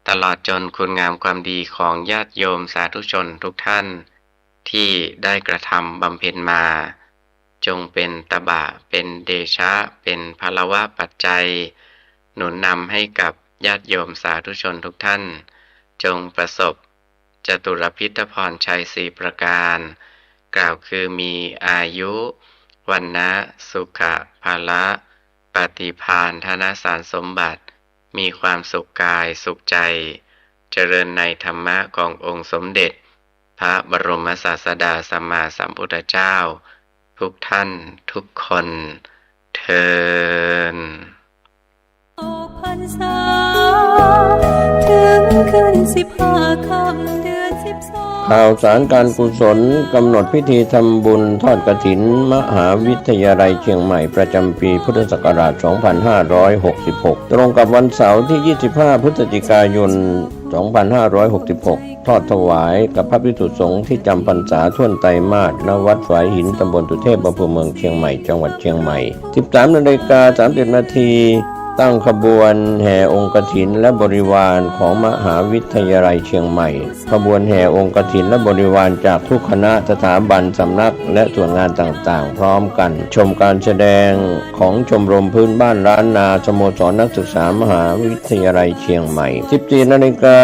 ตลอดจนคุณงามความดีของญาติโยมสาธุชนทุกท่านที่ได้กระทำบำเพ็ญมาจงเป็นตบะเป็นเดชะเป็นพลวะปัจจัยหนุนนำให้กับญาติโยมสาธุชนทุกท่านจงประสบจตุรพิธพรชัย4ประการกล่าวคือมีอายุวันนะสุขะภาละปฏิภาณธนสารสมบัติมีความสุขกายสุขใจเจริญในธรรมะขององค์สมเด็จพระบรมศาสดาสัมมาสัมพุทธเจ้าทุกท่านทุกคนเทอญพรรษาถึงขึ้น15 ค่ำเดือน12 ข่าวสารการกุศลกำหนดพิธีทำบุญทอดกฐินมหาวิทยาลัยเชียงใหม่ประจำปีพุทธศักราช 2566 ตรงกับวันเสาร์ที่ 25 พฤศจิกายน 2566 ทอดถวายกับพระภิกษุสงฆ์ที่จำพรรษาท่วนไตรมาส ณ วัดฝายหิน ตำบลสุเทพ อำเภอเมืองเชียงใหม่ จังหวัดเชียงใหม่ 13:30 น. ตั้งขบวนแห่องค์กฐินและบริวารของมหาวิทยาลัยเชียงใหม่ขบวนแห่องค์กฐินและบริวารจากทุกคณะสถาบันสำนักและส่วนงานต่างๆพร้อมกันชมการแสดงของชมรมพื้นบ้านล้านนาสโมสรนักศึกษามหาวิทยาลัยเชียงใหม่ 14 นาฬิกา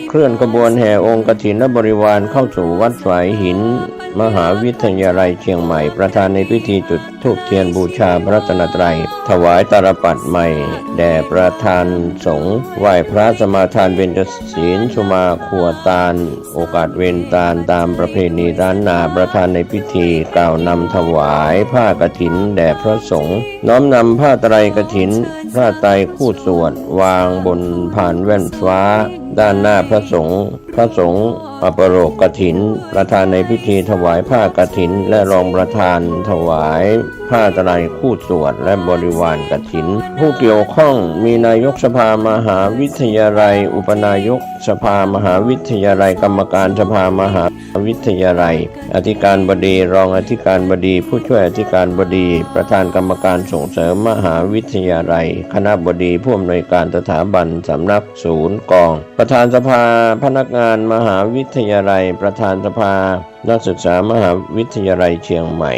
เคลื่อนขบวนแห่องค์กฐินและบริวารเข้าสู่วัดฝายหินมหาวิทยาลัยเชียงใหม่ประธานในพิธีจุดธูปเทียนบูชาพระรัตนตรัยถวายตาลปัตรใหม่แด่ประธานสงฆ์ไหว้พระสมาทานเบญจศีลสุมาครัวตาลโอกาสเวรตาลตามประเพณีล้านนาประธานในพิธีกล่าวนำถวายผ้ากฐินแด่พระสงฆ์น้อมนำผ้าไตรกฐินผ้าไตรคู่สวดวางบนผ่านแว่นฟ้าด้านหน้าพระสงฆ์อปโรกฐินประธานในพิธีถวายผ้ากฐินและรองประธานถวายผ้าไตรคู่สวดและบริวารกฐินผู้เกี่ยวข้องมีนายกสภามหาวิทยาลัยอุปนายกสภามหาวิทยาลัยกรรมการสภามหาวิทยาลัยอธิการบดีรองอธิการบดีผู้ช่วยอธิการบดีประธานกรรมการส่งเสริมมหาวิทยาลัยคณบดีผู้อำนวยการสถาบันสำนักศูนย์กองประธานสภาพนักงานมหาวิทยาลัยประธานสภานักศึกษามหาวิทยาลัยเชียงใหม่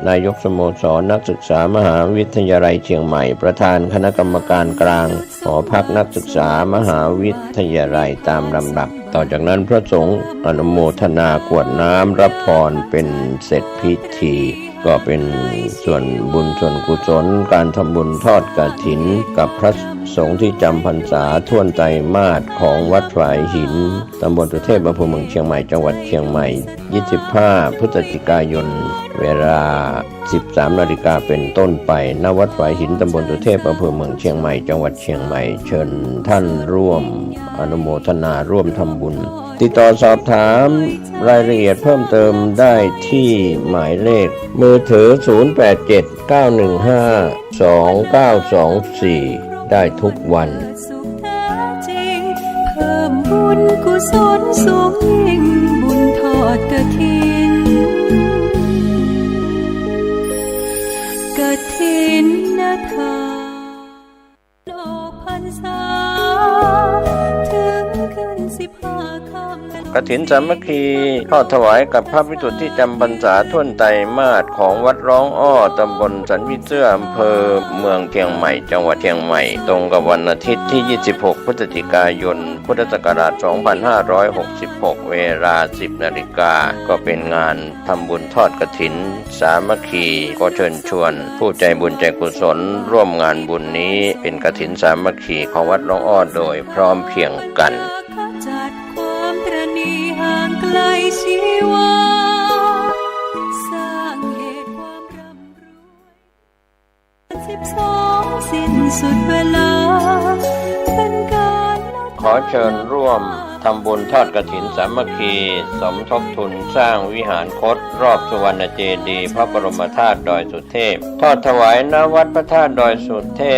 นายกสโมสรนักศึกษามหาวิทยาลัยเชียงใหม่ประธานคณะกรรมการกลางหอพักนักศึกษามหาวิทยาลัยตามลำดับต่อจากนั้นพระสงฆ์อนุโมทนากรวดน้ำรับพรเป็นเสร็จพิธีก็เป็นส่วนบุญส่วนกุศลการทำบุญทอดกฐินกับพระสงฆ์ที่จำพรรษาท่วนไตรมาสของวัดฝายหินตำบลสุเทพอำเภอเมืองเชียงใหม่จังหวัดเชียงใหม่25 พฤศจิกายนเวลา 13 นาฬิกาเป็นต้นไปณวัดฝายหินตำบลสุเทพอำเภอเมืองเชียงใหม่จังหวัดเชียงใหม่เชิญท่านร่วมอนุโมทนาร่วมทำบุญติดต่อสอบถามรายละเอียดเพิ่มเติมได้ที่หมายเลขมือถือ 0879152924 ได้ทุกวัน สุขแท้จริงเพิ่มบุญกุศลสูงยิ่งบุญทอดกฐินนาถาโลกพรรษาถึงขึ้น15 ค่ำกฐินสามัคคีทอดถวายกับพระภิกษุที่จำพรรษาท่วนไตรมาสของวัดร้องอ้อตำบลสันวิเสื้ออำเภอเมืองเชียงใหม่จังหวัดเชียงใหม่ตรงกับวันอาทิตย์ที่ 26 พฤศจิกายน พุทธศักราช 2566 เวลา 10 นาฬิกาก็เป็นงานทำบุญทอดกฐินสามัคคีก็เชิญชวนผู้ใจบุญใจกุศลร่วมงานบุญนี้เป็นกฐินสามัคคีของวัดร้องอ้อโดยพร้อมเพรียงกันจัดความตระหนี่ห่างไกลชีวาสร้างเหตุความร่ำรวย12สิ้นสุดเวลาเป็นการขอเชิญร่วมทำบุญทอดกฐินสามัคคีสมทบทุนสร้างวิหารคตรอบสุวรรณเจดีย์พระบรมธาตุดอยสุเทพทอดถวายณวัดพระธาตุดอยสุเทพ